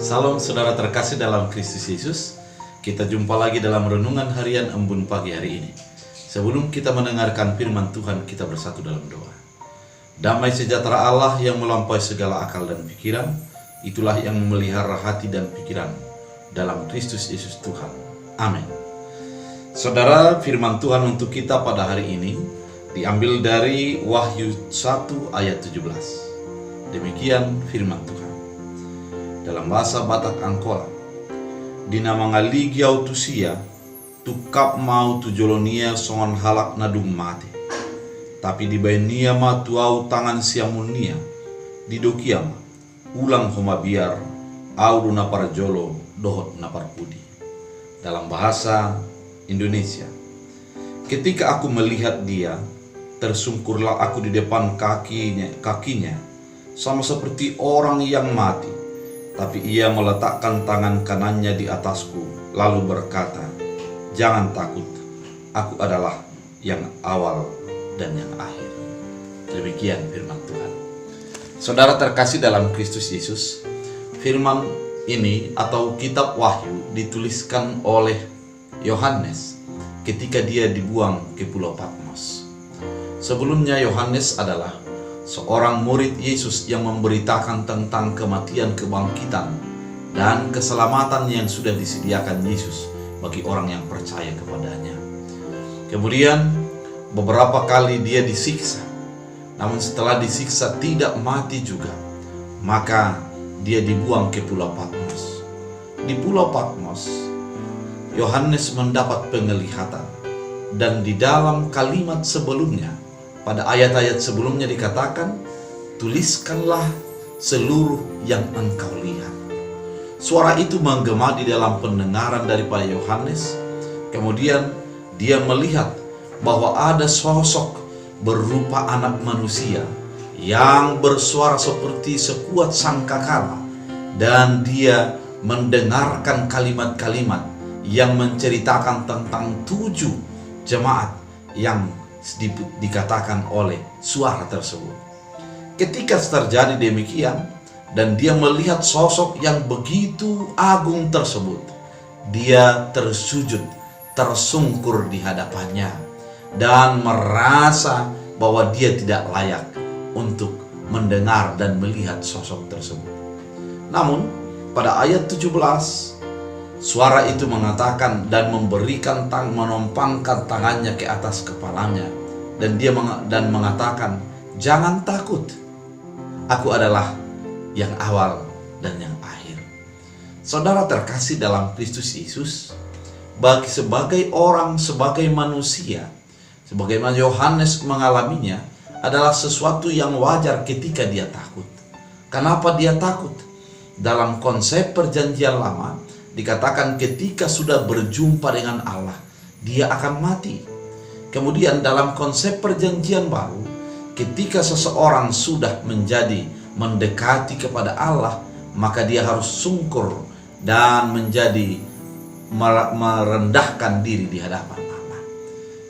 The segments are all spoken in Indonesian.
Salam saudara terkasih dalam Kristus Yesus. Kita jumpa lagi dalam renungan harian Embun pagi hari ini. Sebelum kita mendengarkan firman Tuhan, kita bersatu dalam doa. Damai sejahtera Allah yang melampaui segala akal dan pikiran, itulah yang memelihara hati dan pikiran dalam Kristus Yesus Tuhan. Amin. Saudara, firman Tuhan untuk kita pada hari ini diambil dari Wahyu 1 ayat 17. Demikian firman Tuhan. Dalam bahasa Batak Angkola, dina mangaligiau tusia tukap mau tujolonia songon halak nadung mate, tapi di bainia ma tuau tangan siamunia di dokiam ulang homa biar au napar jolo dohot napar pudi. Dalam bahasa Indonesia, ketika aku melihat dia, tersungkurlah aku di depan kakinya sama seperti orang yang mati. Tapi ia meletakkan tangan kanannya di atasku, lalu berkata, "Jangan takut, aku adalah yang awal dan yang akhir." Demikian firman Tuhan. Saudara terkasih dalam Kristus Yesus, firman ini atau kitab Wahyu dituliskan oleh Yohanes ketika dia dibuang ke Pulau Patmos. Sebelumnya Yohanes adalah seorang murid Yesus yang memberitakan tentang kematian, kebangkitan, dan keselamatan yang sudah disediakan Yesus bagi orang yang percaya kepadanya. Kemudian beberapa kali dia disiksa, namun setelah disiksa tidak mati juga, maka dia dibuang ke Pulau Patmos. Di Pulau Patmos, Yohanes mendapat penglihatan, dan di dalam kalimat sebelumnya, pada ayat-ayat sebelumnya dikatakan, "Tuliskanlah seluruh yang engkau lihat." Suara itu menggema di dalam pendengaran daripada Yohanes. Kemudian dia melihat bahwa ada sosok berupa anak manusia yang bersuara seperti sekuat sangkakala, dan dia mendengarkan kalimat-kalimat yang menceritakan tentang 7 jemaat yang dikatakan oleh suara tersebut. Ketika terjadi demikian dan dia melihat sosok yang begitu agung tersebut, dia tersujud, tersungkur di hadapannya dan merasa bahwa dia tidak layak untuk mendengar dan melihat sosok tersebut. Namun pada ayat 17, suara itu mengatakan dan memberikan menompangkan tangannya ke atas kepalanya, dan dia mengatakan, "Jangan takut, aku adalah yang awal dan yang akhir." Saudara terkasih dalam Kristus Yesus, sebagai orang, sebagai manusia, sebagaimana Yohanes mengalaminya, adalah sesuatu yang wajar ketika dia takut. Kenapa dia takut? Dalam konsep perjanjian lama dikatakan ketika sudah berjumpa dengan Allah, dia akan mati. Kemudian dalam konsep perjanjian baru, ketika seseorang sudah mendekati kepada Allah, maka dia harus sungkur dan merendahkan diri di hadapan Allah.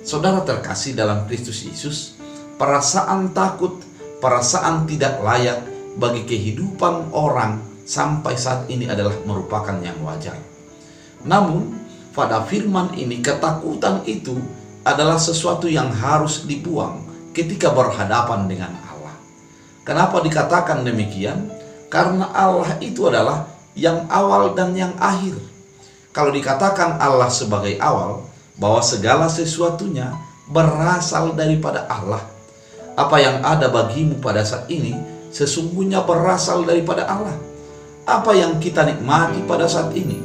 Saudara terkasih dalam Kristus Yesus, perasaan takut, perasaan tidak layak bagi kehidupan orang sampai saat ini adalah merupakan yang wajar. Namun pada firman ini, ketakutan itu adalah sesuatu yang harus dibuang ketika berhadapan dengan Allah. Kenapa dikatakan demikian? Karena Allah itu adalah yang awal dan yang akhir. Kalau dikatakan Allah sebagai awal, bahwa segala sesuatunya berasal daripada Allah. Apa yang ada bagimu pada saat ini sesungguhnya berasal daripada Allah. Apa yang kita nikmati pada saat ini,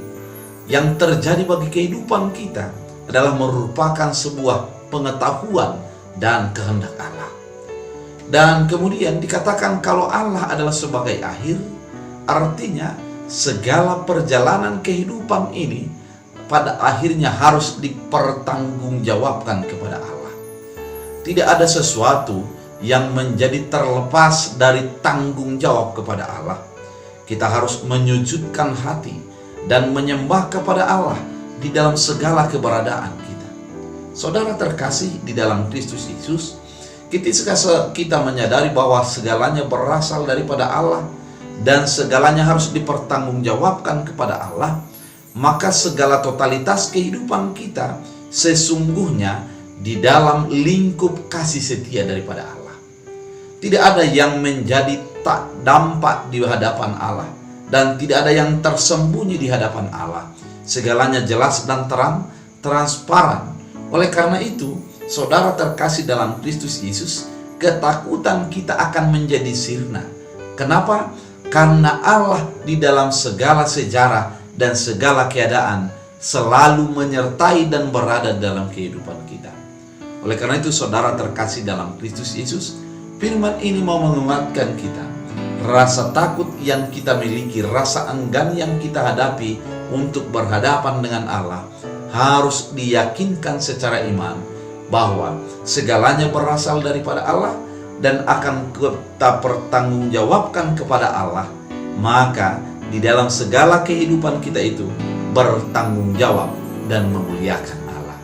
yang terjadi bagi kehidupan kita, adalah merupakan sebuah pengetahuan dan kehendak Allah. Dan kemudian dikatakan kalau Allah adalah sebagai akhir, artinya segala perjalanan kehidupan ini pada akhirnya harus dipertanggungjawabkan kepada Allah. Tidak ada sesuatu yang menjadi terlepas dari tanggung jawab kepada Allah. Kita harus menyujudkan hati dan menyembah kepada Allah di dalam segala keberadaan kita. Saudara terkasih di dalam Kristus Yesus, ketika kita menyadari bahwa segalanya berasal daripada Allah, dan segalanya harus dipertanggungjawabkan kepada Allah, maka segala totalitas kehidupan kita sesungguhnya di dalam lingkup kasih setia daripada Allah. Tidak ada yang menjadi tak dampak di hadapan Allah, dan tidak ada yang tersembunyi di hadapan Allah. Segalanya jelas dan terang, transparan. Oleh karena itu, saudara terkasih dalam Kristus Yesus, ketakutan kita akan menjadi sirna. Kenapa? Karena Allah di dalam segala sejarah dan segala keadaan selalu menyertai dan berada dalam kehidupan kita. Oleh karena itu, saudara terkasih dalam Kristus Yesus, firman ini mau menguatkan kita. Rasa takut yang kita miliki, rasa enggan yang kita hadapi untuk berhadapan dengan Allah harus diyakinkan secara iman bahwa segalanya berasal daripada Allah dan akan kita pertanggungjawabkan kepada Allah. Maka di dalam segala kehidupan kita itu bertanggung jawab dan memuliakan Allah.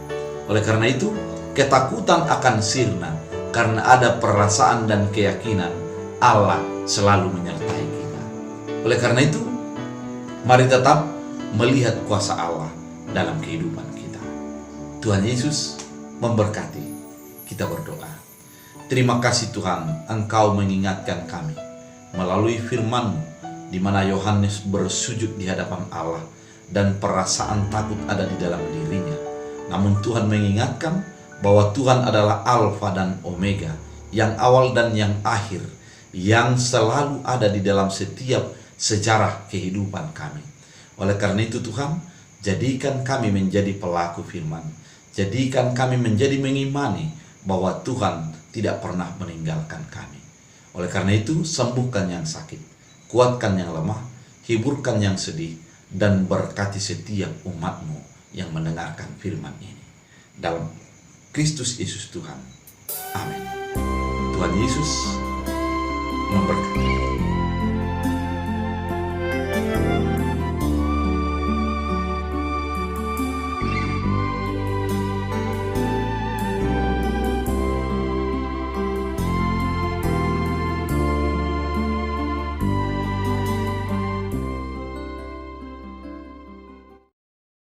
Oleh karena itu, ketakutan akan sirna karena ada perasaan dan keyakinan Allah selalu menyertai kita. Oleh karena itu, mari tetap melihat kuasa Allah dalam kehidupan kita. Tuhan Yesus memberkati. Kita berdoa. Terima kasih Tuhan, Engkau mengingatkan kami melalui firman-Mu, di mana Yohanes bersujud di hadapan Allah dan perasaan takut ada di dalam dirinya. Namun Tuhan mengingatkan bahwa Tuhan adalah Alfa dan Omega, yang awal dan yang akhir, yang selalu ada di dalam setiap sejarah kehidupan kami. Oleh karena itu Tuhan, jadikan kami menjadi pelaku firman. Jadikan kami menjadi mengimani bahwa Tuhan tidak pernah meninggalkan kami. Oleh karena itu, sembuhkan yang sakit, kuatkan yang lemah, hiburkan yang sedih, dan berkati setiap umat-Mu yang mendengarkan firman ini. Dalam Kristus Yesus Tuhan. Amin. Tuhan Yesus memberkati.